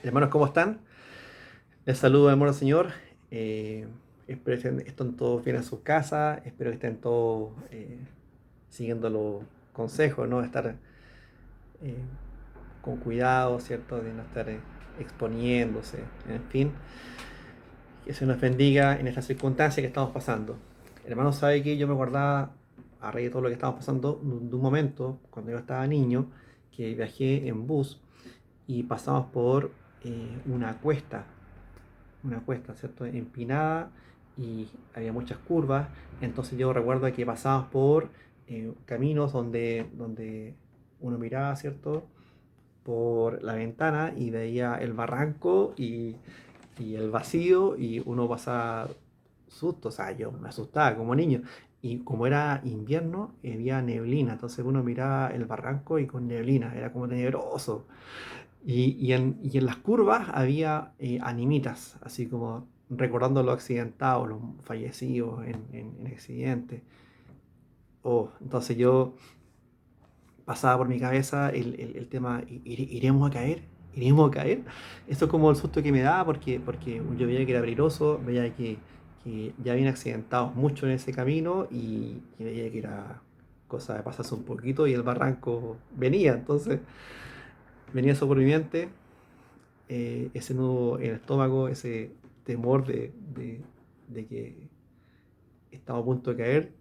Hermanos, ¿cómo están? Les saludo, hermano Señor. Eh, Espero que estén todos bien en sus casas. Espero que estén todos siguiendo los consejos, ¿no? Estar eh, con cuidado, ¿cierto? De no estar exponiéndose, en fin. Que se nos bendiga en esta circunstancia que estamos pasando. Hermano, sabe que yo me acordaba, a raíz de todo lo que estamos pasando, de un momento, cuando yo estaba niño, que viajé en bus y pasamos por una cuesta, ¿cierto? Empinada y había muchas curvas. Entonces yo recuerdo que pasábamos por caminos donde uno miraba, ¿cierto? Por la ventana y veía el barranco y el vacío y uno pasaba susto, o sea, yo me asustaba como niño. Y como era invierno, había neblina, entonces uno miraba el barranco y con neblina, era como tenebroso. Y en las curvas había animitas, así como recordando los accidentados, los fallecidos en accidentes. Oh, entonces yo pasaba por mi cabeza el tema, ¿iremos a caer? ¿Iremos a caer? Eso es como el susto que me daba porque yo veía que era peligroso, veía que ya habían accidentados mucho en ese camino y veía que era cosa de pasarse un poquito y el barranco venía, entonces venía eso por mi mente, ese nudo en el estómago, ese temor de que estaba a punto de caer,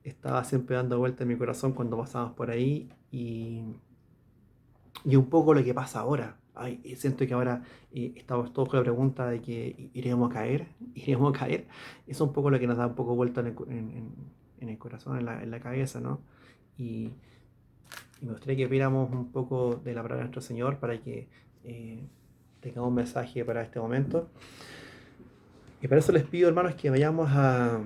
estaba siempre dando vuelta en mi corazón cuando pasábamos por ahí y un poco lo que pasa ahora. Ay, siento que ahora estamos todos con la pregunta de que iremos a caer, iremos a caer. Eso es un poco lo que nos da un poco vuelta en el corazón, en la cabeza, ¿no? Y, y me gustaría que viéramos un poco de la palabra de nuestro Señor para que eh, tengamos un mensaje para este momento. Y para eso les pido, hermanos, que vayamos a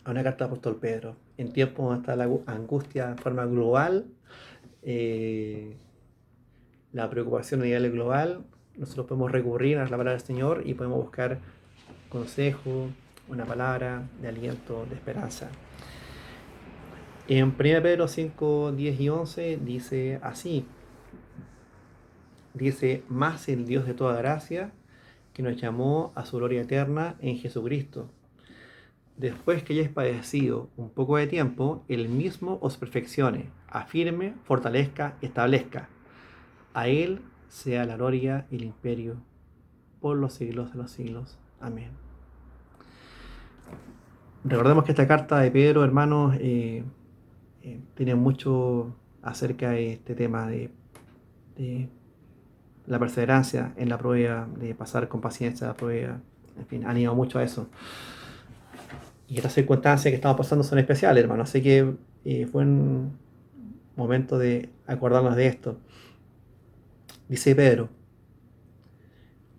una carta de apóstol Pedro. En tiempos donde está la angustia en forma global, eh, la preocupación a nivel global, nosotros podemos recurrir a la palabra del Señor y podemos buscar consejo, una palabra de aliento, de esperanza. En 1 Pedro 5, 10 y 11 dice así, dice, más el Dios de toda gracia, que nos llamó a su gloria eterna en Jesucristo. Después que hayáis padecido un poco de tiempo, Él mismo os perfeccione, afirme, fortalezca, establezca. A Él sea la gloria y el imperio por los siglos de los siglos. Amén. Recordemos que esta carta de Pedro, hermanos, tiene mucho acerca de este tema de la perseverancia en la prueba, de pasar con paciencia la prueba. En fin, ha animado mucho a eso. Y estas circunstancias que estamos pasando son especiales, hermano. Así que fue un momento de acordarnos de esto. Dice Pedro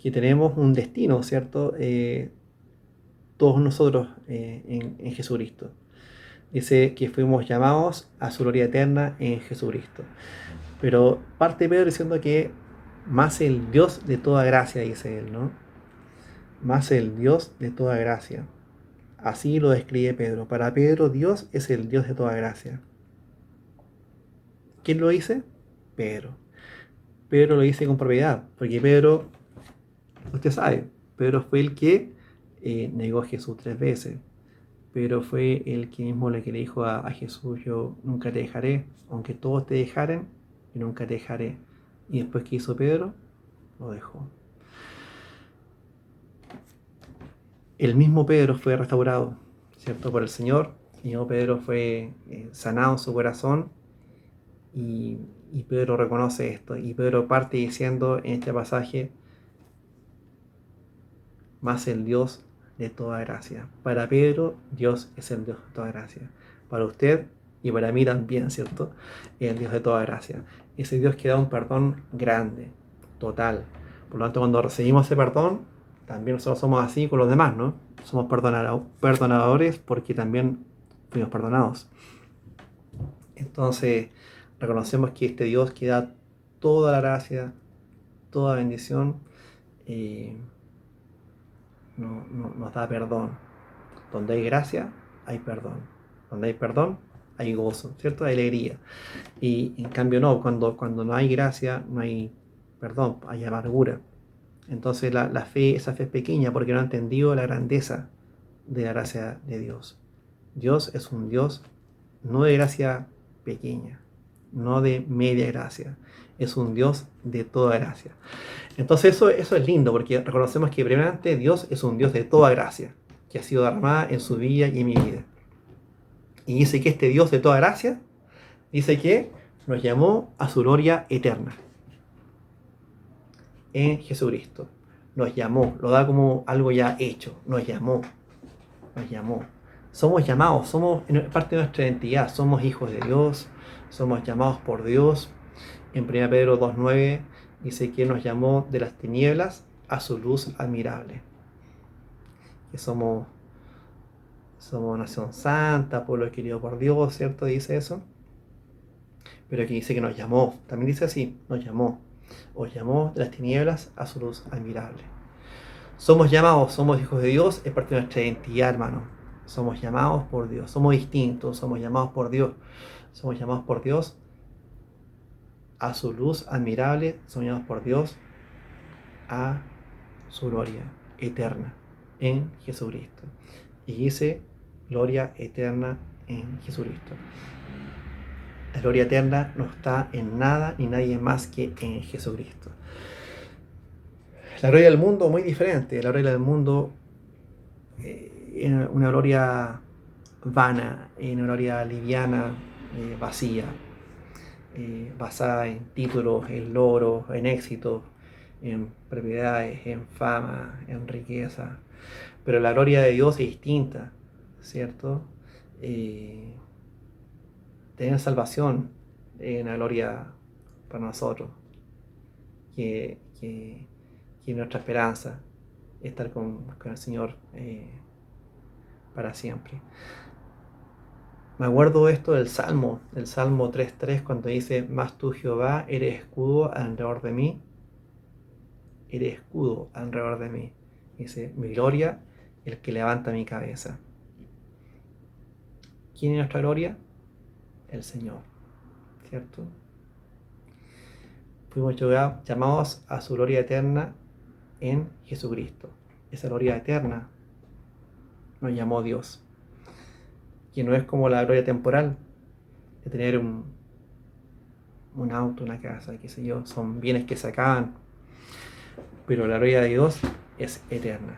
que tenemos un destino, ¿cierto? Todos nosotros en Jesucristo. Dice que fuimos llamados a su gloria eterna en Jesucristo. Pero parte Pedro diciendo que más el Dios de toda gracia, dice él, ¿no? Más el Dios de toda gracia. Así lo describe Pedro. Para Pedro, Dios es el Dios de toda gracia. ¿Quién lo dice? Pedro. Pedro lo dice con propiedad, porque Pedro, usted sabe, Pedro fue el que negó a Jesús 3 veces. Pedro fue el que mismo le que le dijo a Jesús, yo nunca te dejaré, aunque todos te dejaren, yo nunca te dejaré. Y después que hizo Pedro, lo dejó. El mismo Pedro fue restaurado, ¿cierto? Por el Señor. El mismo Pedro fue sanado en su corazón y, y Pedro reconoce esto. Y Pedro parte diciendo en este pasaje, más el Dios de toda gracia. Para Pedro, Dios es el Dios de toda gracia. Para usted y para mí también, ¿cierto? El Dios de toda gracia. Ese Dios que da un perdón grande, total. Por lo tanto, cuando recibimos ese perdón, también nosotros somos así con los demás, ¿no? Somos perdonadores porque también fuimos perdonados. Entonces, reconocemos que este Dios que da toda la gracia, toda bendición, eh, nos da perdón. Donde hay gracia, hay perdón. Donde hay perdón, hay gozo, ¿cierto? Hay alegría. Y en cambio no, cuando no hay gracia, no hay perdón, hay amargura. Entonces la fe, esa fe es pequeña porque no ha entendido la grandeza de la gracia de Dios. Dios es un Dios no de gracia pequeña, no de media gracia, es un Dios de toda gracia. Entonces eso es lindo porque reconocemos que primeramente Dios es un Dios de toda gracia, que ha sido derramada en su vida y en mi vida. Y dice que este Dios de toda gracia, dice que nos llamó a su gloria eterna en Jesucristo. Nos llamó, lo da como algo ya hecho, nos llamó. Somos llamados, somos parte de nuestra identidad, somos hijos de Dios, somos llamados por Dios. En 1 Pedro 2:9 dice que nos llamó de las tinieblas a su luz admirable. Que somos nación santa, pueblo querido por Dios, ¿cierto? Dice eso. Pero aquí dice que nos llamó, también dice así, nos llamó. Os llamó de las tinieblas a su luz admirable. Somos llamados, somos hijos de Dios, es parte de nuestra identidad, hermano. Somos llamados por Dios, somos distintos, somos llamados por Dios. Somos llamados por Dios a su luz admirable, somos llamados por Dios a su gloria eterna en Jesucristo. Y dice gloria eterna en Jesucristo. La gloria eterna no está en nada ni nadie más que en Jesucristo. La gloria del mundo muy diferente. La gloria del mundo es una gloria vana, una gloria liviana, vacía, basada en títulos, en logros, en éxitos, en propiedades, en fama, en riqueza. Pero la gloria de Dios es distinta, ¿cierto? Tener salvación es una gloria para nosotros, que nuestra esperanza es estar con el Señor para siempre. Me acuerdo esto del Salmo 3:3, cuando dice: Mas tú, Jehová, eres escudo alrededor de mí. Eres escudo alrededor de mí. Dice: mi gloria, el que levanta mi cabeza. ¿Quién es nuestra gloria? El Señor, ¿cierto? Fuimos llamados a su gloria eterna en Jesucristo. Esa gloria eterna nos llamó Dios, que no es como la gloria temporal de tener un auto, una casa, qué sé yo, son bienes que se acaban, pero la gloria de Dios es eterna.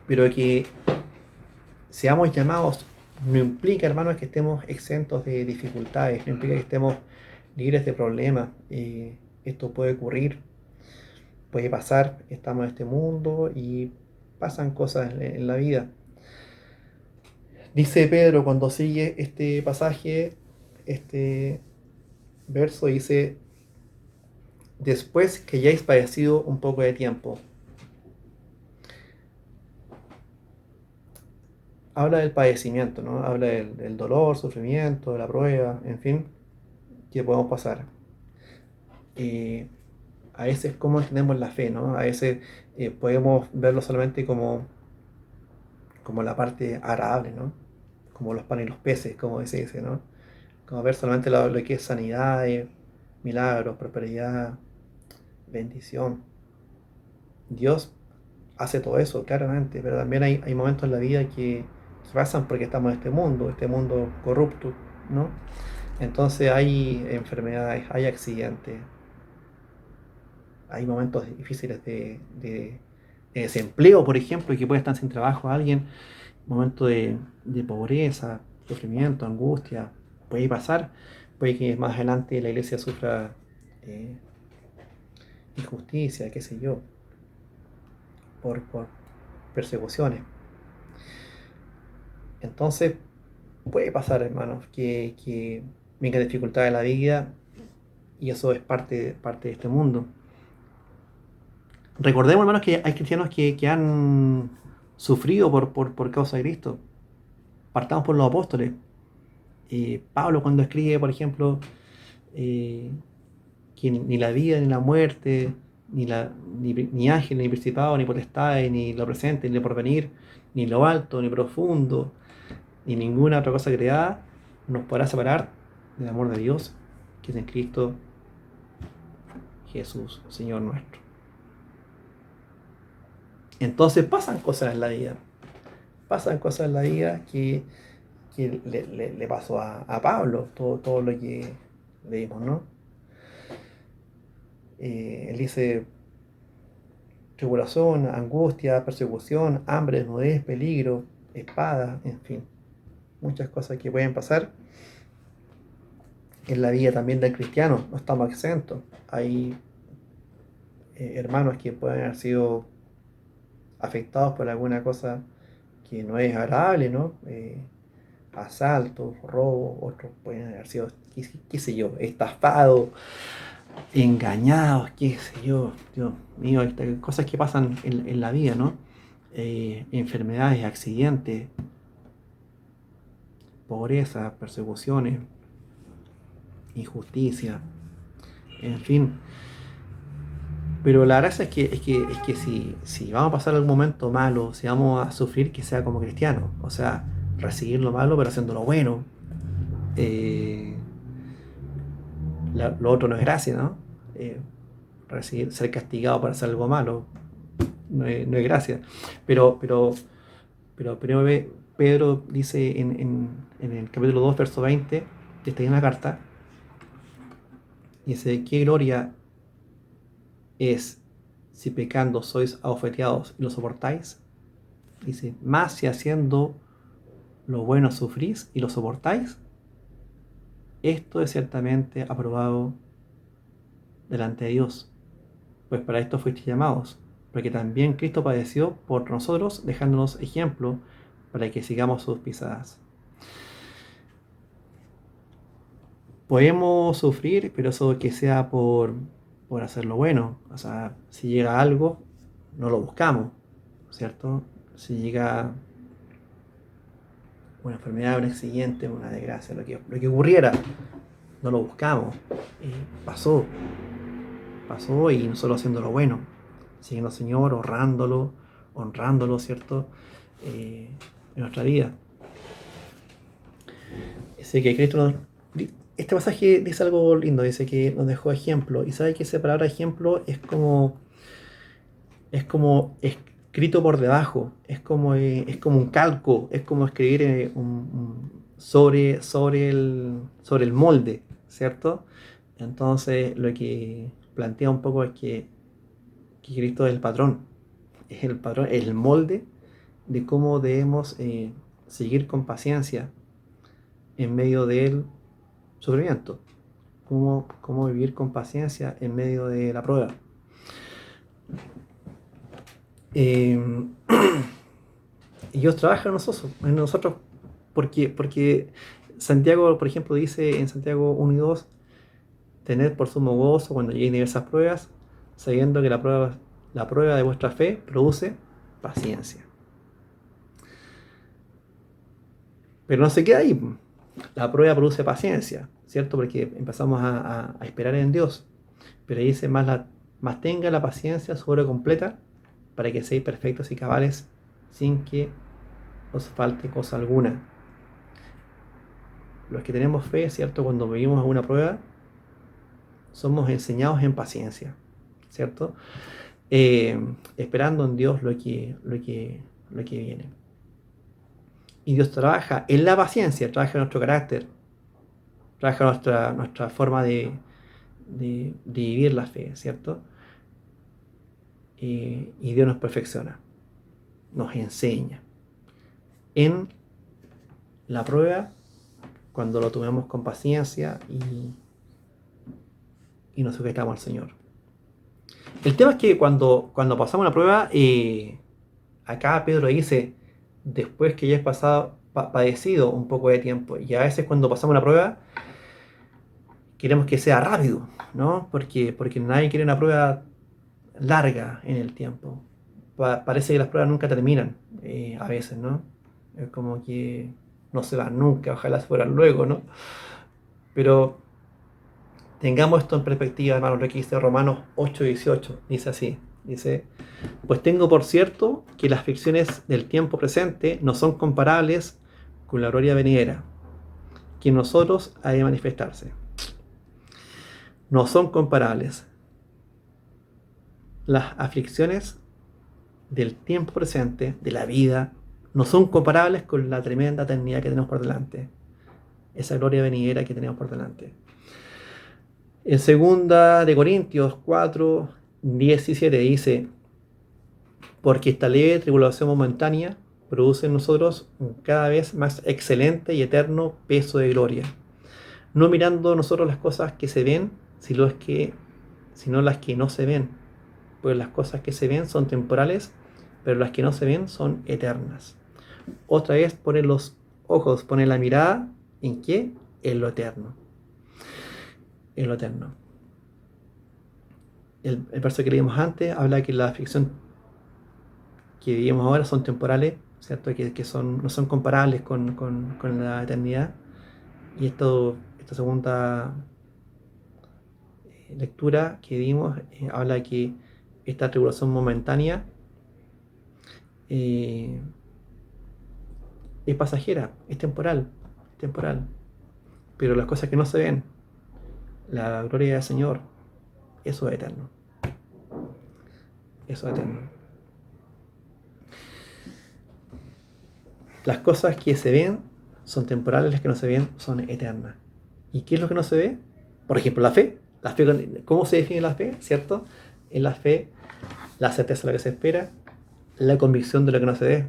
Pero que seamos llamados no implica, hermanos, que estemos exentos de dificultades, no implica que estemos libres de problemas. Esto puede ocurrir, puede pasar, estamos en este mundo y pasan cosas en la vida. Dice Pedro cuando sigue este pasaje, este verso, dice: después que hayáis padecido un poco de tiempo. Habla del padecimiento, ¿no? Habla del dolor, sufrimiento, de la prueba, en fin, que podemos pasar. A veces, ¿cómo entendemos la fe, no? A veces podemos verlo solamente como la parte agradable, ¿no? Como los panes y los peces, como se dice, ¿no? Como ver solamente lo que es sanidad, milagros, prosperidad, bendición. Dios hace todo eso, claramente, pero también hay momentos en la vida que pasan porque estamos en este mundo corrupto, ¿no? Entonces hay enfermedades, hay accidentes, hay momentos difíciles de desempleo, por ejemplo, y que puede estar sin trabajo alguien, momentos de pobreza, sufrimiento, angustia, puede pasar, puede que más adelante la iglesia sufra injusticia, qué sé yo, por persecuciones. Entonces, puede pasar, hermanos, que venga dificultad en la vida, y eso es parte de este mundo. Recordemos, hermanos, que hay cristianos que han sufrido por causa de Cristo. Partamos por los apóstoles. Pablo, cuando escribe, por ejemplo, que ni la vida, ni la muerte, ni ángel, ni principado, ni potestades, ni lo presente, ni lo porvenir, ni lo alto, ni profundo, ni ninguna otra cosa creada nos podrá separar del amor de Dios que es en Cristo Jesús, Señor nuestro. Entonces pasan cosas en la vida. Pasan cosas en la vida que le pasó a Pablo, todo lo que leímos, ¿no? Él dice tribulación, angustia, persecución, hambre, desnudez, peligro, espada, en fin, muchas cosas que pueden pasar en la vida también del cristiano, no estamos exentos. Hay hermanos que pueden haber sido afectados por alguna cosa que no es agradable, ¿no? Asaltos, robos, otros pueden haber sido, qué sé yo, estafados, engañados, qué sé yo, Dios mío, cosas que pasan en la vida, ¿no? Enfermedades, accidentes, pobreza, persecuciones, injusticia, en fin. Pero la gracia es que si vamos a pasar algún momento malo, si vamos a sufrir, que sea como cristianos, o sea, recibir lo malo pero haciendo lo bueno. Eh, lo otro no es gracia, ¿no? Ser castigado por hacer algo malo no es gracia. Pero Pedro dice en el capítulo 2, verso 20 de esta misma carta, dice, ¿qué gloria es si pecando sois abofeteados y lo soportáis? Dice, más si haciendo lo bueno sufrís y lo soportáis, esto es ciertamente aprobado delante de Dios, pues para esto fuisteis llamados, porque también Cristo padeció por nosotros, dejándonos ejemplo para que sigamos sus pisadas. Podemos sufrir, pero eso que sea por hacer lo bueno. O sea, si llega algo, no lo buscamos, ¿cierto? Si llega una enfermedad, un accidente, una desgracia, lo que ocurriera, no lo buscamos. Pasó y nosotros haciendo lo bueno, siguiendo al Señor, honrándolo, ¿cierto? En nuestra vida. Dice que Cristo este pasaje dice algo lindo, dice que nos dejó ejemplo, y sabe que esa palabra ejemplo es como escrito por debajo, es como un calco, es como escribir sobre el molde, ¿cierto? Entonces lo que plantea un poco es que Cristo es el patrón, es el molde de cómo debemos seguir con paciencia en medio del sufrimiento, cómo vivir con paciencia en medio de la prueba. Y Dios trabaja en nosotros porque Santiago, por ejemplo, dice en Santiago 1 y 2, tened por sumo gozo cuando lleguen diversas pruebas, sabiendo que la prueba de vuestra fe produce paciencia. Pero no se queda ahí. La prueba produce paciencia, ¿cierto? Porque empezamos a esperar en Dios. Pero dice, más tenga la paciencia su obra completa, para que seáis perfectos y cabales, sin que os falte cosa alguna. Los que tenemos fe, ¿cierto? Cuando vivimos una prueba, somos enseñados en paciencia, ¿cierto? Esperando en Dios lo que viene. Y Dios trabaja en la paciencia, trabaja en nuestro carácter, trabaja nuestra forma de vivir la fe, ¿cierto? Y Dios nos perfecciona, nos enseña. En la prueba, cuando lo tomemos con paciencia y nos sujetamos al Señor. El tema es que cuando pasamos una prueba, acá Pedro dice, después que ya es padecido un poco de tiempo, y a veces cuando pasamos una prueba, queremos que sea rápido, ¿no? Porque nadie quiere una prueba larga en el tiempo. Parece que las pruebas nunca terminan, a veces, ¿no? Es como que no se van nunca, ojalá se fueran luego, ¿no? Pero tengamos esto en perspectiva, hermanos, lo que dice Romanos 8:18, dice así, dice, pues tengo por cierto que las aflicciones del tiempo presente no son comparables con la gloria venidera, que en nosotros ha de manifestarse. No son comparables. las aflicciones del tiempo presente, de la vida, no son comparables con la tremenda eternidad que tenemos por delante, esa gloria venidera que tenemos por delante. En 2 Corintios 4:17 dice: porque esta leve tribulación momentánea produce en nosotros un cada vez más excelente y eterno peso de gloria, no mirando nosotros las cosas que se ven, sino las que no se ven, pues las cosas que se ven son temporales, pero las que no se ven son eternas. Otra vez pone los ojos, pone la mirada, ¿en qué? En lo eterno. En lo eterno. El verso que leímos antes habla que la aflicción que vivimos ahora son temporales, ¿cierto? Que no son comparables con la eternidad. Y esta segunda lectura que dimos habla que esta tribulación momentánea es pasajera, es temporal, pero las cosas que no se ven, la gloria del Señor, eso es eterno. Eso es eterno. Las cosas que se ven son temporales, las que no se ven son eternas. ¿Y qué es lo que no se ve? Por ejemplo, la fe. ¿Cómo se define la fe? ¿Cierto? En la fe, la certeza de lo que se espera, la convicción de lo que no se ve.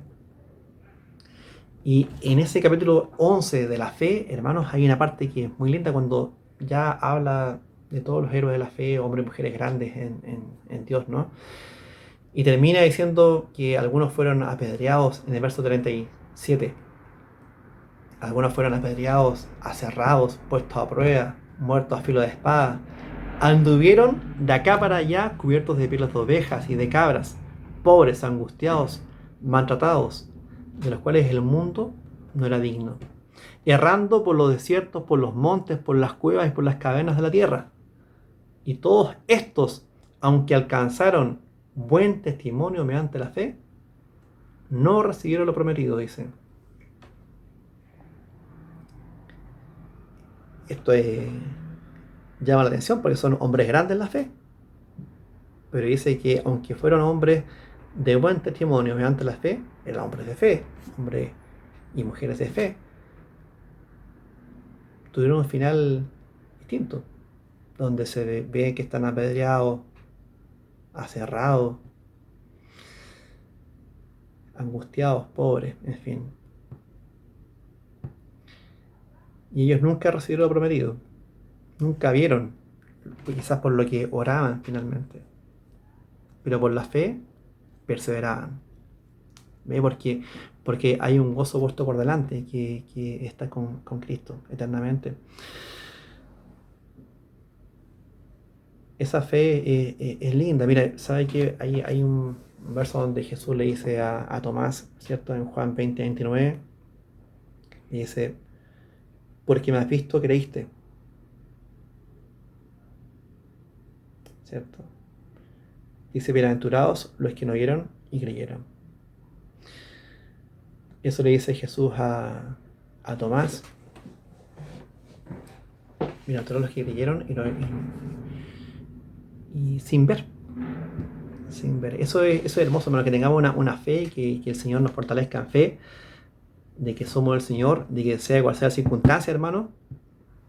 Y en ese capítulo 11 de la fe, hermanos, hay una parte que es muy linda cuando ya habla de todos los héroes de la fe, hombres y mujeres grandes en Dios, ¿no? Y termina diciendo que algunos fueron apedreados en el verso 37. Algunos fueron apedreados, aserrados, puestos a prueba, muertos a filo de espada. Anduvieron de acá para allá cubiertos de pieles de ovejas y de cabras, pobres, angustiados, maltratados, de los cuales el mundo no era digno, errando por los desiertos, por los montes, por las cuevas y por las cavernas de la tierra. Y todos estos, aunque alcanzaron buen testimonio mediante la fe, no recibieron lo prometido, dice. Esto llama la atención porque son hombres grandes en la fe. Pero dice que aunque fueron hombres de buen testimonio mediante la fe, eran hombres de fe, hombres y mujeres de fe, tuvieron un final distinto, donde se ve que están apedreados, aserrados, angustiados, pobres, en fin. Y ellos nunca recibieron lo prometido, nunca vieron, quizás por lo que oraban finalmente, pero por la fe perseveraban. ¿Ve? Porque hay un gozo puesto por delante que está con Cristo eternamente. Esa fe es linda. Mira, ¿sabe que hay un verso donde Jesús le dice a Tomás, ¿cierto? En Juan 20:29, y dice: porque me has visto, creíste. ¿Cierto? Dice: bienaventurados los que no vieron y creyeron. Eso le dice Jesús a Tomás. Bienaventurados los que creyeron y sin ver. Sin ver. Eso es hermoso, hermano, que tengamos una fe, que el Señor nos fortalezca en fe, de que somos del Señor, de que sea cual sea la circunstancia, hermano,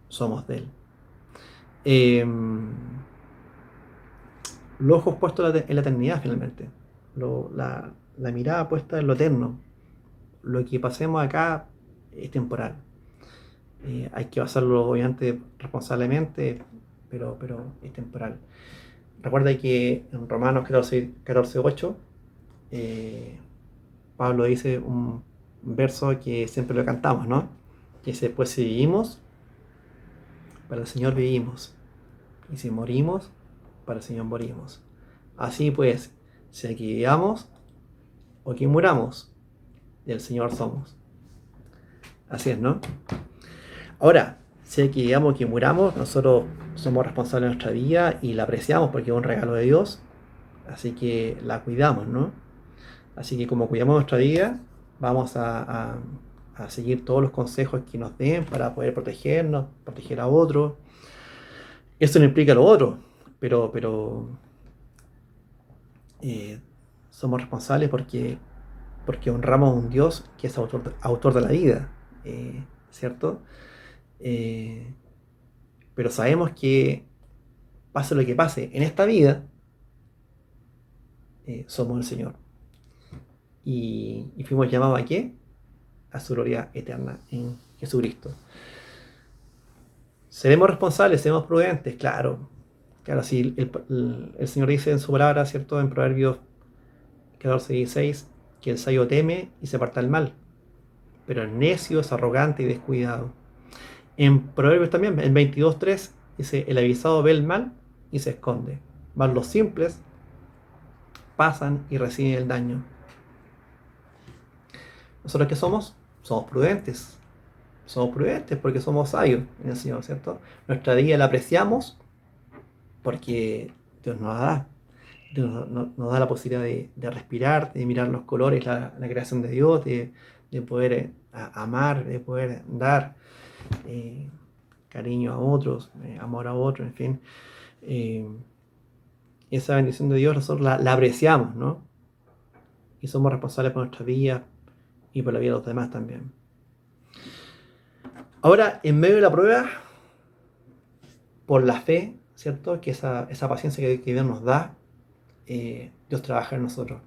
somos de Él. Los ojos puestos en la eternidad, finalmente. La mirada puesta en lo eterno. Lo que pasemos acá es temporal. Hay que pasarlo, obviamente, responsablemente, pero es temporal. Recuerda que en Romanos 14:8, Pablo dice un verso que siempre lo cantamos, ¿no? Que dice: pues si vivimos, para el Señor vivimos, y si morimos, para el Señor morimos. Así pues, si aquí vivamos o aquí muramos, del Señor somos. Así es, ¿no? Ahora, si aquí vivamos o aquí muramos, nosotros somos responsables de nuestra vida y la apreciamos porque es un regalo de Dios, así que la cuidamos, ¿no? Así que como cuidamos nuestra vida, vamos a seguir todos los consejos que nos den para poder protegernos, proteger a otros. Eso no implica lo otro, pero eh, somos responsables porque honramos a un Dios que es autor de la vida, ¿cierto? Eh, pero sabemos que pase lo que pase en esta vida, somos el Señor. Y fuimos llamados ¿a qué? A su gloria eterna en Jesucristo. ¿Seremos responsables? ¿Seremos prudentes? Claro. Claro, si el Señor dice en su palabra, ¿cierto? En Proverbios 14:16, que el sabio teme y se aparta del mal, pero el necio es arrogante y descuidado. En Proverbios también, en 22:3, dice, el avisado ve el mal y se esconde, mas los simples pasan y reciben el daño. ¿Nosotros qué somos? Somos prudentes. Somos prudentes porque somos sabios en el Señor, ¿cierto? Nuestra vida la apreciamos porque Dios nos da. Dios nos da la posibilidad de respirar, de mirar los colores, la creación de Dios, de poder amar, de poder dar cariño a otros, amor a otros, en fin. Eh, esa bendición de Dios nosotros la apreciamos, ¿no? Y somos responsables por nuestra vida y por la vida de los demás también. Ahora, en medio de la prueba, por la fe, ¿cierto? Que esa paciencia que Dios nos da, Dios trabaja en nosotros.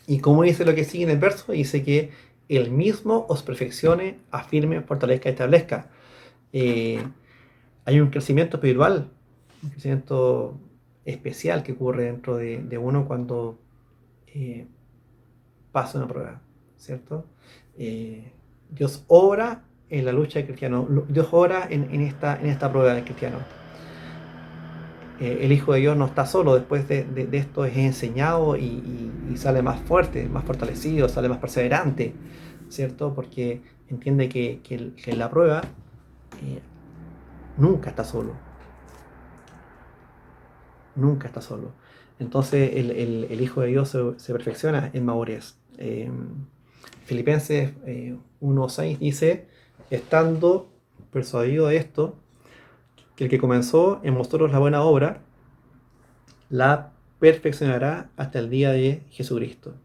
Y como dice lo que sigue en el verso, dice que Él mismo os perfeccione, afirme, fortalezca y establezca. Hay un crecimiento espiritual, un crecimiento especial que ocurre dentro de uno cuando pasa una prueba, ¿cierto? Dios obra en la lucha del cristiano, Dios obra en esta prueba del cristiano. El Hijo de Dios no está solo, después de esto es enseñado y sale más fuerte, más fortalecido, sale más perseverante, ¿cierto? Porque entiende que en la prueba nunca está solo, nunca está solo. Entonces el Hijo de Dios se perfecciona en madurez. Filipenses 1:6 dice, estando persuadido de esto, que el que comenzó en vosotros la buena obra, la perfeccionará hasta el día de Jesucristo.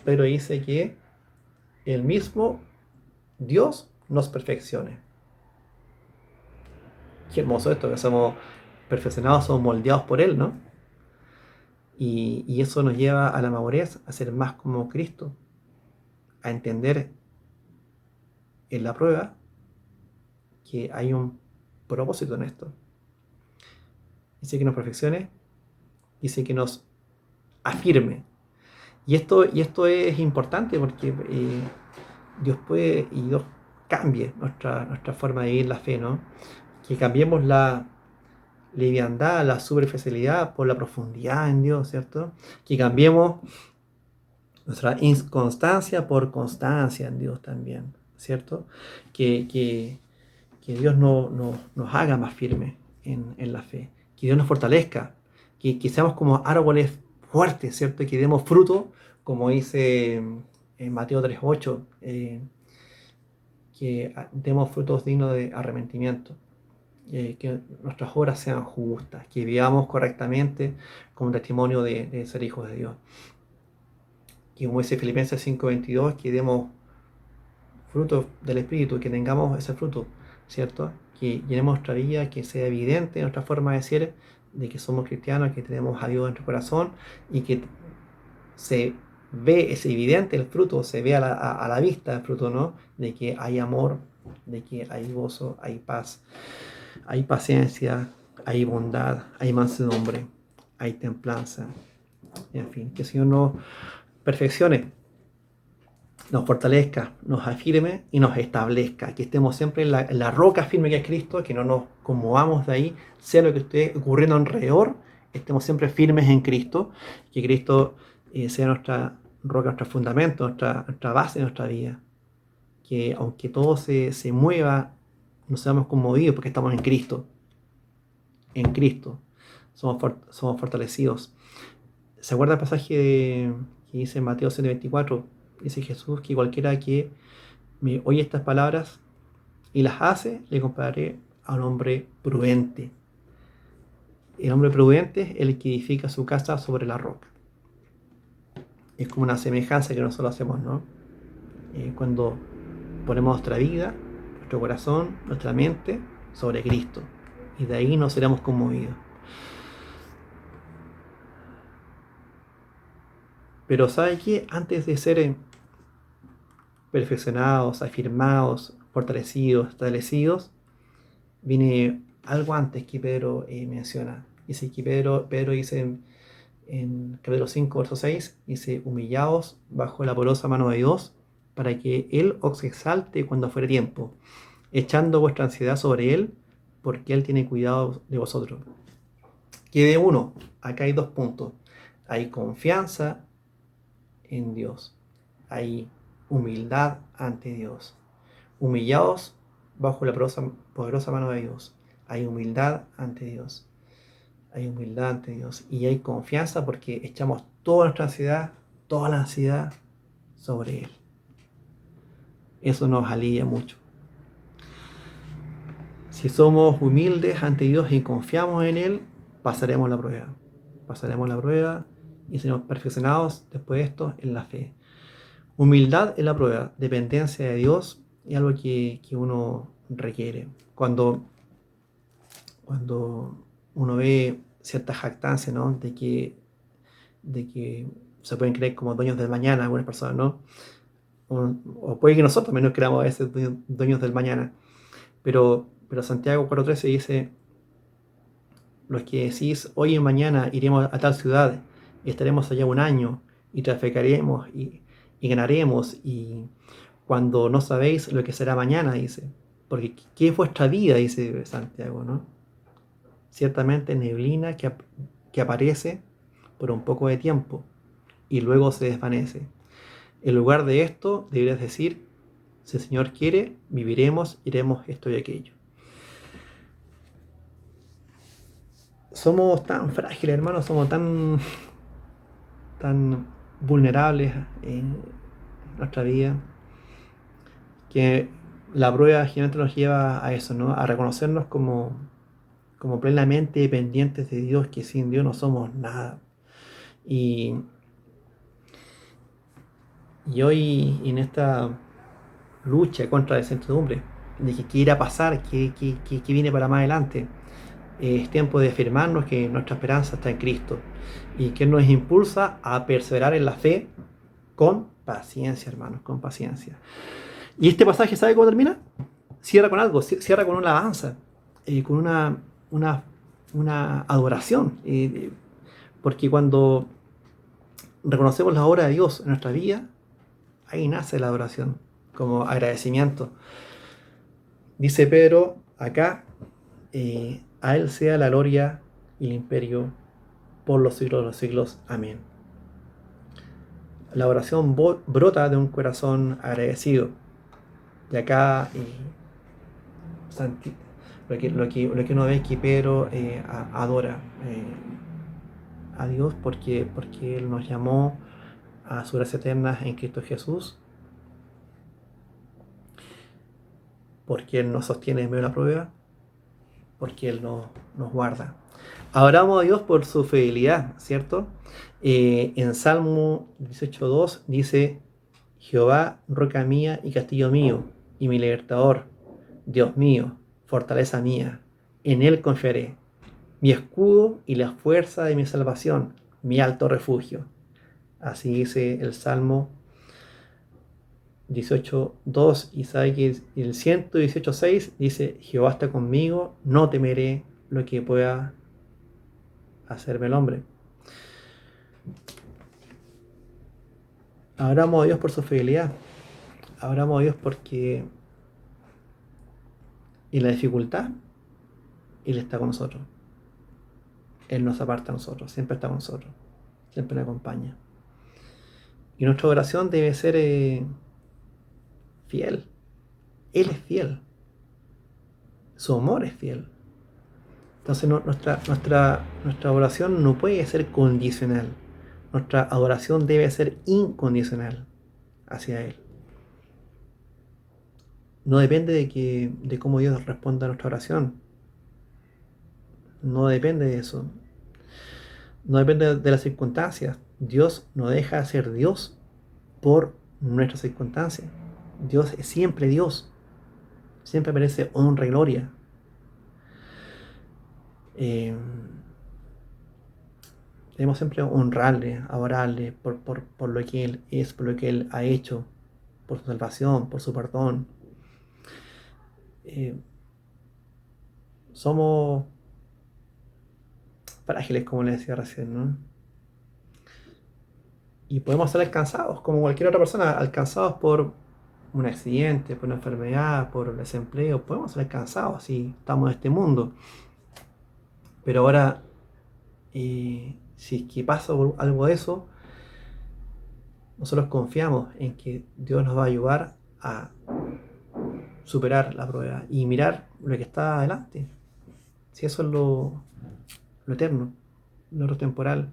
Pero dice que el mismo Dios nos perfeccione. Qué hermoso esto, que somos perfeccionados, somos moldeados por Él, ¿no? Y eso nos lleva a la madurez, a ser más como Cristo, a entender en la prueba que hay un propósito en esto. Dice que nos perfeccione, dice que nos afirme. Y esto es importante porque Dios puede y Dios cambie nuestra forma de vivir la fe, ¿no? Que cambiemos la liviandad, la superficialidad por la profundidad en Dios, ¿cierto? Que cambiemos nuestra inconstancia por constancia en Dios también, ¿cierto? Que Dios nos haga más firmes en la fe, que Dios nos fortalezca, que seamos como árboles fuertes, ¿cierto? Y que demos fruto, como dice en Mateo 3:8, que demos frutos dignos de arrepentimiento. Que nuestras obras sean justas, que vivamos correctamente como testimonio de ser hijos de Dios. Y como dice Filipenses 5:22, que demos frutos del Espíritu, que tengamos ese fruto, ¿cierto? Que llenemos nuestra vida, que sea evidente nuestra forma de ser, de que somos cristianos, que tenemos a Dios en nuestro corazón y que se ve, es evidente el fruto, se ve a la vista el fruto, ¿no? De que hay amor, de que hay gozo, hay paz, hay paciencia, hay bondad, hay mansedumbre, hay templanza. En fin, que el Señor nos perfeccione, nos fortalezca, nos afirme y nos establezca, que estemos siempre en la roca firme que es Cristo, que no nos conmovamos de ahí, sea lo que esté ocurriendo alrededor, estemos siempre firmes en Cristo, que Cristo sea nuestra roca, nuestro fundamento, nuestra base de nuestra vida, que aunque todo se mueva, no seamos conmovidos porque estamos en Cristo, somos fortalecidos. ¿Se acuerda el pasaje que dice en Mateo 7:24? Dice Jesús que cualquiera que me oye estas palabras y las hace, le compararé a un hombre prudente. el hombre prudente es el que edifica su casa sobre la roca. Es como una semejanza que nosotros hacemos, ¿no? Cuando ponemos nuestra vida, nuestro corazón, nuestra mente sobre Cristo. Y de ahí nos seremos conmovidos. Pero ¿sabe qué? Antes de ser perfeccionados, afirmados, fortalecidos, establecidos, viene algo antes que Pedro menciona. Dice que Pedro dice en capítulo 5, verso 6, dice, humillaos bajo la poderosa mano de Dios, para que Él os exalte cuando fuere tiempo, echando vuestra ansiedad sobre Él, porque Él tiene cuidado de vosotros. Que de uno, acá hay dos puntos. Hay confianza en Dios. Hay humildad ante Dios. Humillaos bajo la poderosa mano de Dios. Hay humildad ante Dios. Hay humildad ante Dios. Y hay confianza porque echamos toda nuestra ansiedad, toda la ansiedad sobre Él. Eso nos alivia mucho. Si somos humildes ante Dios y confiamos en Él, pasaremos la prueba. Pasaremos la prueba y seremos perfeccionados después de esto en la fe. Humildad en la prueba, dependencia de Dios es algo que uno requiere. Cuando uno ve cierta jactancia, ¿no? de que se pueden creer como dueños del mañana algunas personas, ¿no? O puede que nosotros también nos creamos a veces dueños del mañana. Pero Santiago 4:13 dice, los que decís hoy y mañana iremos a tal ciudad y estaremos allá un año y traficaremos y ganaremos, y cuando no sabéis lo que será mañana, dice, porque ¿qué es vuestra vida? Dice Santiago, ¿no? Ciertamente neblina que aparece por un poco de tiempo y luego se desvanece. En lugar de esto, deberías decir, si el Señor quiere, viviremos, iremos esto y aquello. Somos tan frágiles, hermanos, somos tan vulnerables en nuestra vida, que la prueba generalmente nos lleva a eso, ¿no? A reconocernos como plenamente dependientes de Dios, que sin Dios no somos nada. Y hoy, en esta lucha contra la incertidumbre, de que qué irá a pasar, qué viene para más adelante, es tiempo de afirmarnos que nuestra esperanza está en Cristo y que nos impulsa a perseverar en la fe con paciencia, hermanos, con paciencia. Y este pasaje, ¿sabe cómo termina? Cierra con algo, cierra con una alabanza, con una adoración. Porque cuando reconocemos la obra de Dios en nuestra vida, ahí nace la adoración, como agradecimiento. Dice Pedro acá, a Él sea la gloria y el imperio por los siglos de los siglos. Amén. La oración brota de un corazón agradecido. Y acá lo que uno ve es que Pedro adora a Dios porque Él nos llamó a su gracia eterna en Cristo Jesús, porque Él nos sostiene en medio de la prueba, porque Él nos guarda. Adoramos a Dios por su fidelidad, ¿cierto? En Salmo 18:2 dice, Jehová, roca mía y castillo mío, y mi libertador, Dios mío, fortaleza mía, en Él confiaré, mi escudo y la fuerza de mi salvación, mi alto refugio. Así dice el Salmo 18:2, y sabe que el 118:6 dice, Jehová está conmigo, no temeré lo que pueda hacerme el hombre. Adoramos a Dios por su fidelidad. Adoramos a Dios porque en la dificultad Él está con nosotros. Él nos aparta a nosotros, siempre está con nosotros, siempre nos acompaña. Y nuestra oración debe ser fiel. Él es fiel. Su amor es fiel. Entonces nuestra oración no puede ser condicional. Nuestra adoración debe ser incondicional hacia Él. No depende de cómo Dios responda a nuestra oración. no depende de eso, no depende de las circunstancias. Dios no deja de ser Dios por nuestras circunstancias. Dios es siempre Dios, siempre merece honra y gloria. Eh, Debemos siempre honrarle, adorarle por lo que Él es, por lo que Él ha hecho, por su salvación, por su perdón. Eh, Somos frágiles, como le decía recién, ¿no? Y podemos ser alcanzados, como cualquier otra persona, alcanzados por un accidente, por una enfermedad, por desempleo. Podemos ser alcanzados si estamos en este mundo. Pero ahora, si es que pasa algo de eso, nosotros confiamos en que Dios nos va a ayudar a superar la prueba y mirar lo que está adelante. Si eso es lo eterno, lo temporal,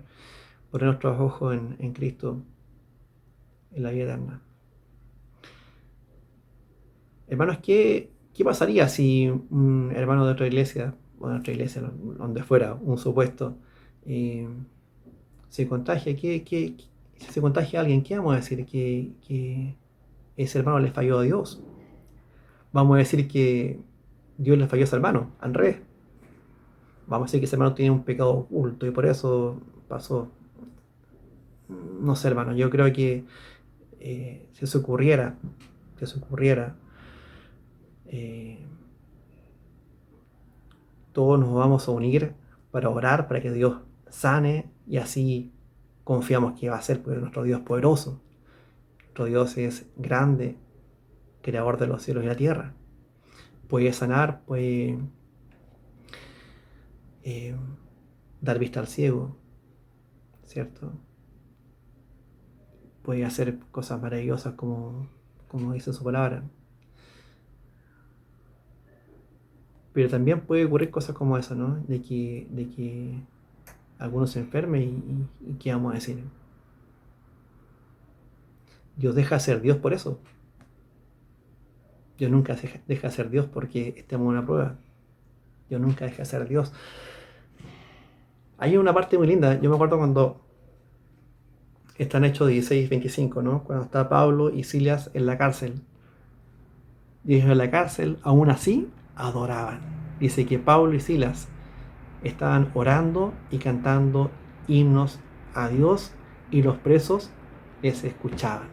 poner nuestros ojos en Cristo, en la vida eterna. Hermanos, ¿qué pasaría si un hermano de otra iglesia, o de otra iglesia, donde fuera, un supuesto, eh, se contagia? Si se contagia a alguien, ¿qué vamos a decir? Que ese hermano le falló a Dios. Vamos a decir que Dios le falló a ese hermano, al revés. Vamos a decir que ese hermano tiene un pecado oculto y por eso pasó. No sé, hermano, yo creo que si eso ocurriera, eh, todos nos vamos a unir para orar, para que Dios sane y así confiamos que va a ser, porque nuestro Dios es poderoso, nuestro Dios es grande, creador de los cielos y la tierra. Puede sanar, puede eh, dar vista al ciego, ¿cierto? Puede hacer cosas maravillosas como dice su palabra. Pero también puede ocurrir cosas como esa, ¿no? De que algunos se enfermen y ¿qué vamos a decir? Dios deja de ser Dios por eso. Dios nunca deja de ser Dios porque estemos en una prueba. Dios nunca deja de ser Dios. Hay una parte muy linda. Yo me acuerdo cuando están Hechos 16:25, ¿no? Cuando está Pablo y Silas en la cárcel. Y ellos en la cárcel, aún así, adoraban. Dice que Pablo y Silas estaban orando y cantando himnos a Dios y los presos les escuchaban.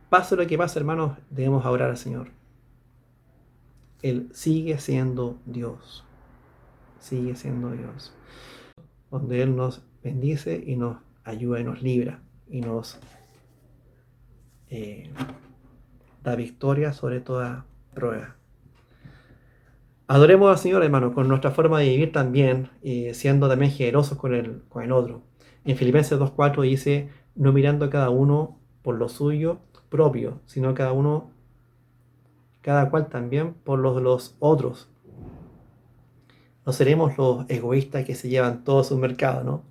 Pase lo que pase, hermanos, debemos orar al Señor. Él sigue siendo Dios. Sigue siendo Dios. Donde Él nos bendice y nos ayuda y nos libra y nos da victoria sobre toda prueba. Adoremos al Señor, hermano, con nuestra forma de vivir también, siendo también generosos con el otro. En Filipenses 2:4 dice, no mirando a cada uno por lo suyo propio, sino cada cual también por los de los otros. No seremos los egoístas que se llevan todo su mercado, ¿no?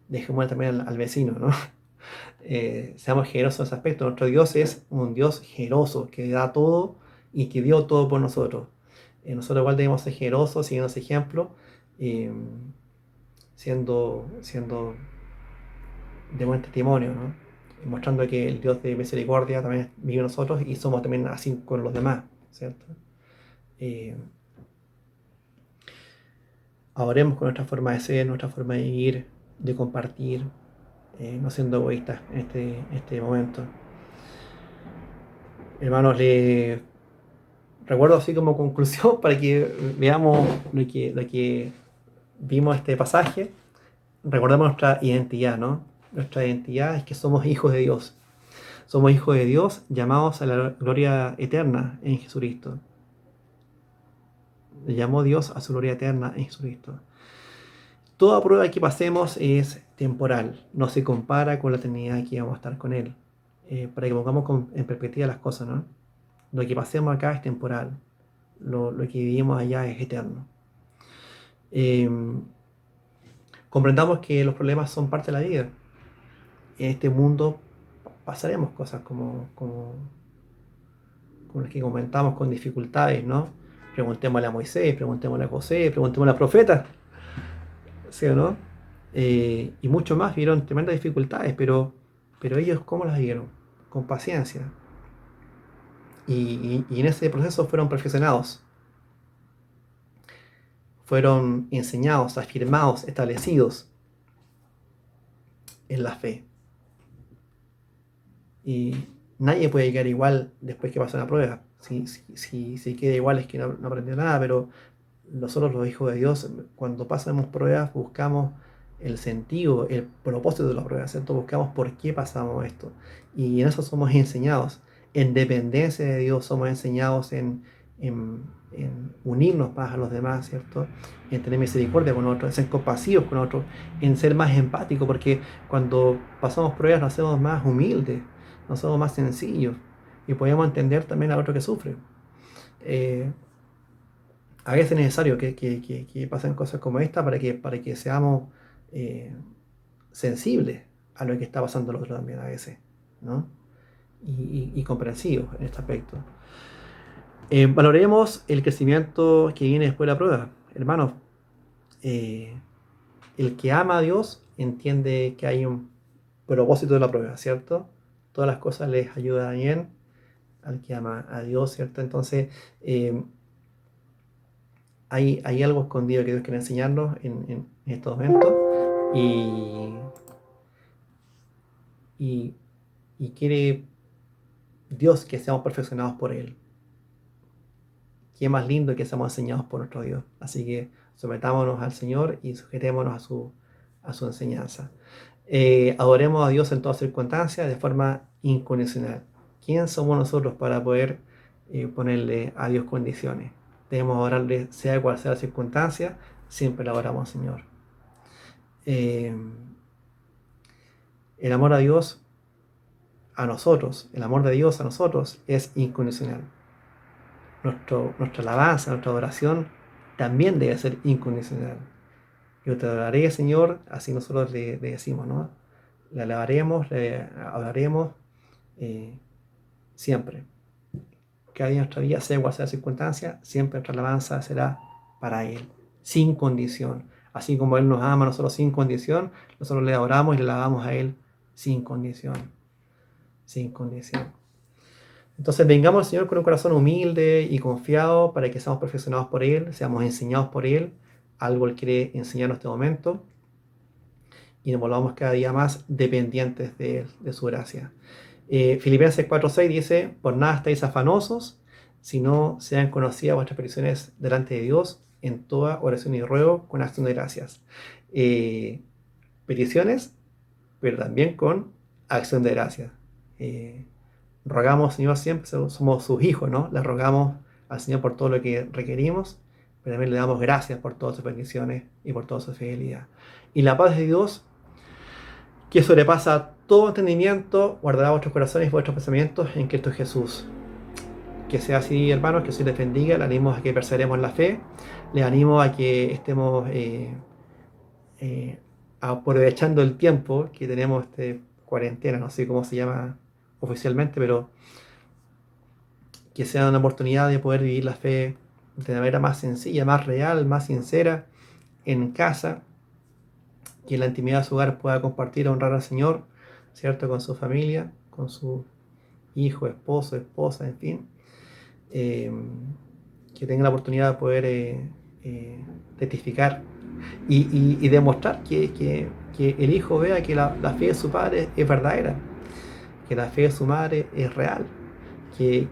Dejemos también al vecino, ¿no? Seamos generosos en ese aspecto. Nuestro Dios es un Dios generoso, que da todo y que dio todo por nosotros. Nosotros igual debemos ser generosos, siguiendo ese ejemplo, eh, siendo de buen testimonio, ¿no? Mostrando que el Dios de misericordia también vive en nosotros y somos también así con los demás, ¿cierto? Eh, Oremos con nuestra forma de ser, nuestra forma de vivir, de compartir, no siendo egoístas en este momento. Hermanos, les recuerdo así como conclusión para que veamos lo que vimos este pasaje. Recordemos nuestra identidad, ¿no? Nuestra identidad es que somos hijos de Dios. Somos hijos de Dios llamados a la gloria eterna en Jesucristo. Le llamó Dios a su gloria eterna en Jesucristo. Toda prueba que pasemos es temporal, no se compara con la eternidad que vamos a estar con Él. Para que pongamos en perspectiva las cosas, ¿no? Lo que pasemos acá es temporal, lo que vivimos allá es eterno. Comprendamos que los problemas son parte de la vida. En este mundo pasaremos cosas como las que comentamos con dificultades, ¿no? Preguntémosle a Moisés, preguntémosle a José, preguntémosle a profetas, ¿sí o no? Y muchos más vieron tremendas dificultades, pero ellos, ¿cómo las vieron? Con paciencia. Y en ese proceso fueron perfeccionados, fueron enseñados, afirmados, establecidos en la fe. Y nadie puede quedar igual después que pasa una prueba. Si queda igual es que no aprendió nada, pero nosotros los hijos de Dios, cuando pasamos pruebas, buscamos el sentido, el propósito de la prueba, ¿cierto? Buscamos por qué pasamos esto. Y en eso somos enseñados. En dependencia de Dios somos enseñados en unirnos más a los demás, ¿cierto? En tener misericordia con otros, en ser compasivos con otros, en ser más empáticos, porque cuando pasamos pruebas nos hacemos más humildes, nos hacemos más sencillos y podemos entender también al otro que sufre. Eh, a veces es necesario que pasen cosas como esta para que seamos eh, sensibles a lo que está pasando al otro también a veces, ¿no? Y comprensivos en este aspecto. Valoremos el crecimiento que viene después de la prueba. Hermanos, eh, el que ama a Dios entiende que hay un propósito de la prueba, ¿cierto? Todas las cosas les ayudan bien al que ama a Dios, ¿cierto? Entonces, hay algo escondido que Dios quiere enseñarnos en estos momentos y, y, y quiere Dios que seamos perfeccionados por Él. Qué más lindo que seamos enseñados por nuestro Dios. Así que sometámonos al Señor y sujetémonos a su enseñanza. Adoremos a Dios en todas circunstancias de forma incondicional. ¿Quién somos nosotros para poder ponerle a Dios condiciones? Debemos adorarle sea cual sea la circunstancia, siempre le adoramos al Señor. Eh, el amor a Dios a nosotros, el amor de Dios a nosotros es incondicional. Nuestra alabanza, nuestra adoración también debe ser incondicional. Yo te adoraré, Señor, así nosotros le decimos, ¿no? Le alabaremos, le adoraremos siempre. Cada día de nuestra vida, sea cual sea la circunstancia, siempre nuestra alabanza será para Él, sin condición. Así como Él nos ama a nosotros sin condición, nosotros le adoramos y le alabamos a Él sin condición. Sin condición. Entonces vengamos al Señor con un corazón humilde y confiado para que seamos perfeccionados por Él, seamos enseñados por Él, algo Él quiere enseñarnos en este momento, y nos volvamos cada día más dependientes de Él, de su gracia. Filipenses 4:6 dice, por nada estáis afanosos, sino sean conocidas vuestras peticiones delante de Dios en toda oración y ruego con acción de gracias. Peticiones, pero también con acción de gracias. Rogamos, Señor, siempre somos sus hijos, ¿no? Le rogamos al Señor por todo lo que requerimos, pero también le damos gracias por todas sus bendiciones y por toda su fidelidad. Y la paz de Dios, que sobrepasa todo entendimiento, guardará vuestros corazones y vuestros pensamientos en Cristo Jesús. Que sea así, hermanos, que Dios les bendiga. Les animo a que perseveremos en la fe. Les animo a que estemos aprovechando el tiempo que tenemos cuarentena, no sé cómo se llama oficialmente, pero que sea una oportunidad de poder vivir la fe de una manera más sencilla, más real, más sincera, en casa, que en la intimidad de su hogar pueda compartir, honrar al Señor, ¿cierto? Con su familia, con su hijo, esposo, esposa, en fin. Que tenga la oportunidad de poder testificar y demostrar que el hijo vea que la fe de su padre es verdadera, que la fe de su madre es real, que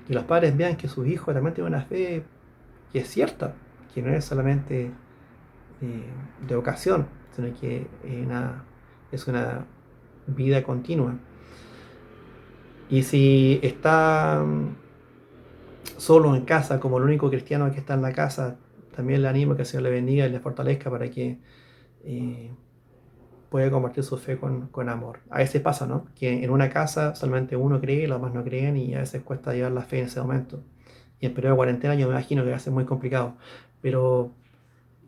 los padres vean que sus hijos también tienen una fe que es cierta, que no es solamente de ocasión, sino que es una vida continua. Y si está solo en casa, como el único cristiano que está en la casa, también le animo a que el Señor le bendiga y le fortalezca para que pueda compartir su fe con amor. A veces pasa, ¿no? Que en una casa solamente uno cree, los demás no creen y a veces cuesta llevar la fe en ese momento. Y en periodo de cuarentena yo me imagino que va a ser muy complicado. Pero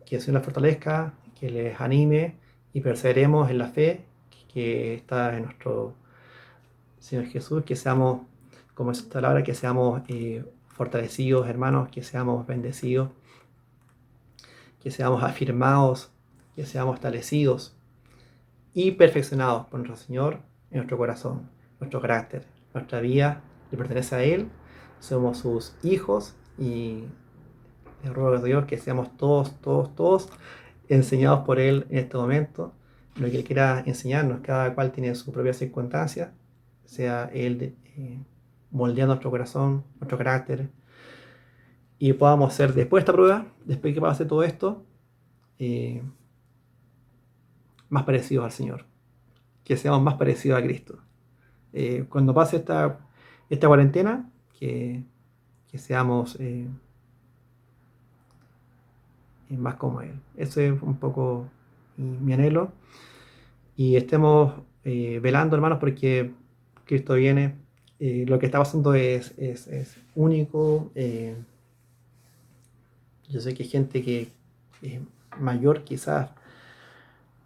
que el Señor les fortalezca, que les anime y perseveremos en la fe que está en Señor Jesús, que seamos, como es esta palabra, que seamos fortalecidos, hermanos, que seamos bendecidos, que seamos afirmados, que seamos fortalecidos y perfeccionados por nuestro Señor en nuestro corazón, nuestro carácter, nuestra vida le pertenece a Él, somos sus hijos y le ruego a Dios que seamos todos enseñados por Él en este momento, lo que Él quiera enseñarnos, cada cual tiene su propia circunstancia, sea Él moldeando nuestro corazón, nuestro carácter, y podamos ser después de esta prueba, después que pase todo esto, más parecidos al Señor, que seamos más parecidos a Cristo. Cuando pase esta cuarentena, que seamos más como Él. Ese es un poco mi anhelo. Y estemos velando, hermanos, porque Cristo viene. Lo que está pasando es único. Yo sé que hay gente que es mayor, quizás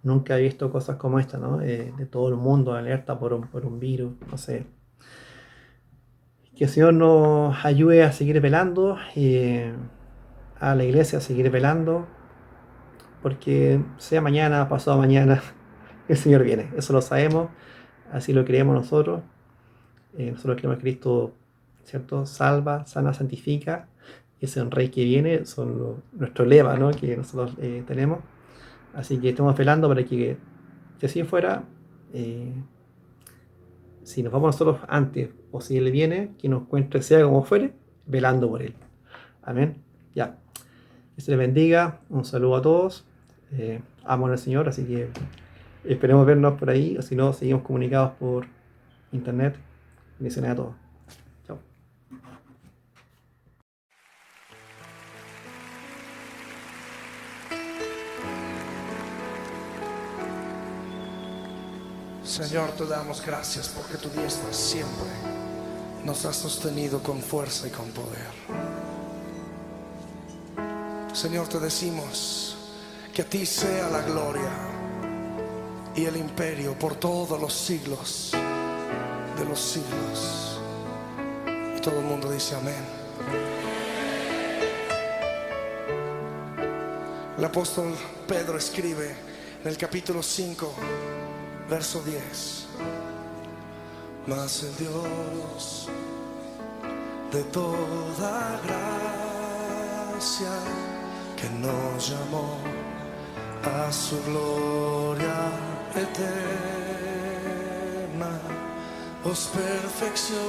nunca ha visto cosas como esta, ¿no? De todo el mundo alerta por un virus, no sé. Que el Señor nos ayude a seguir velando, a la iglesia a seguir velando, porque sea mañana, pasado mañana, el Señor viene. Eso lo sabemos, así lo creemos nosotros. Nosotros creemos que Cristo, ¿cierto? Salva, sana, santifica. Ese es un rey que viene, son nuestro lema, ¿no? Que nosotros tenemos. Así que estamos velando para que, si así fuera, si nos vamos nosotros antes o si Él viene, que nos encuentre sea como fuere, velando por Él. Amén. Ya. Que se les bendiga. Un saludo a todos. Amo al Señor, así que esperemos vernos por ahí, o si no, seguimos comunicados por internet. Bendiciones a todos. Chao. Señor, te damos gracias porque tu diestra siempre nos ha sostenido con fuerza y con poder. Señor, te decimos que a ti sea la gloria y el imperio por todos los siglos de los siglos. Y todo el mundo dice amén. El apóstol Pedro escribe en el capítulo 5, verso 10: mas el Dios de toda gracia, que nos llamó a su gloria eterna, os perfeccione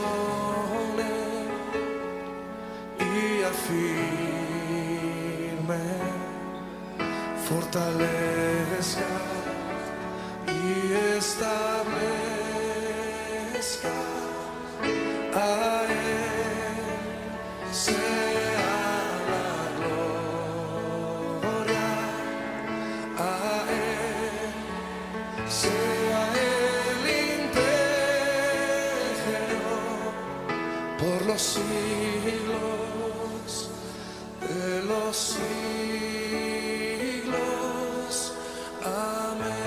y afirme, fortalezca y establezca. A Él sea la gloria, a Él sea el imperio por los siglos de los siglos. Amén.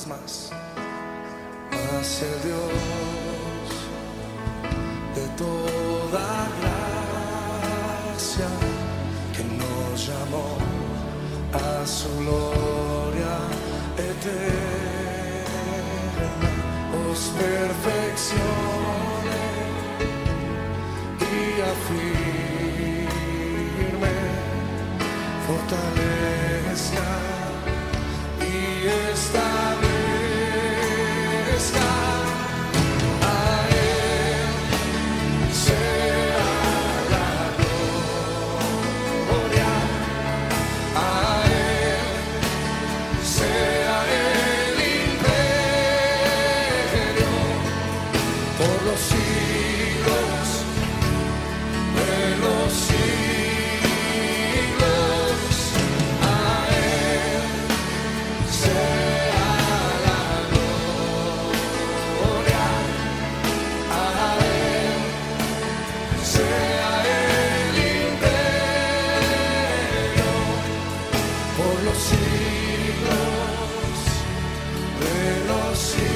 Más, mas el Dios de toda gracia, que nos llamó a su gloria eterna, os perfeccione y afirme, fortalezca y establezca. A Él sea la gloria, a Él sea el imperio por los siglos de los siglos. A Él sea los siglos, de los siglos.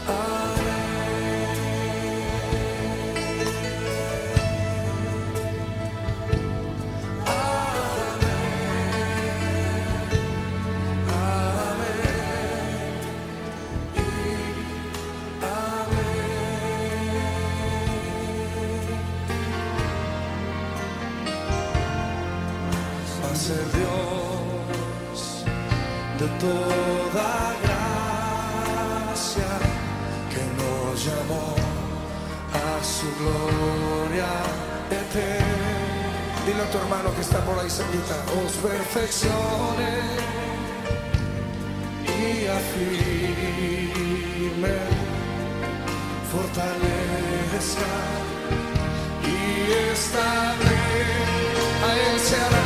Amén. Ser Dios de toda gracia que nos llamó a su gloria eterna. Dile a tu hermano que está por ahí cerquita: os perfeccione y afirme, fortalezca y establezca. A Él se hará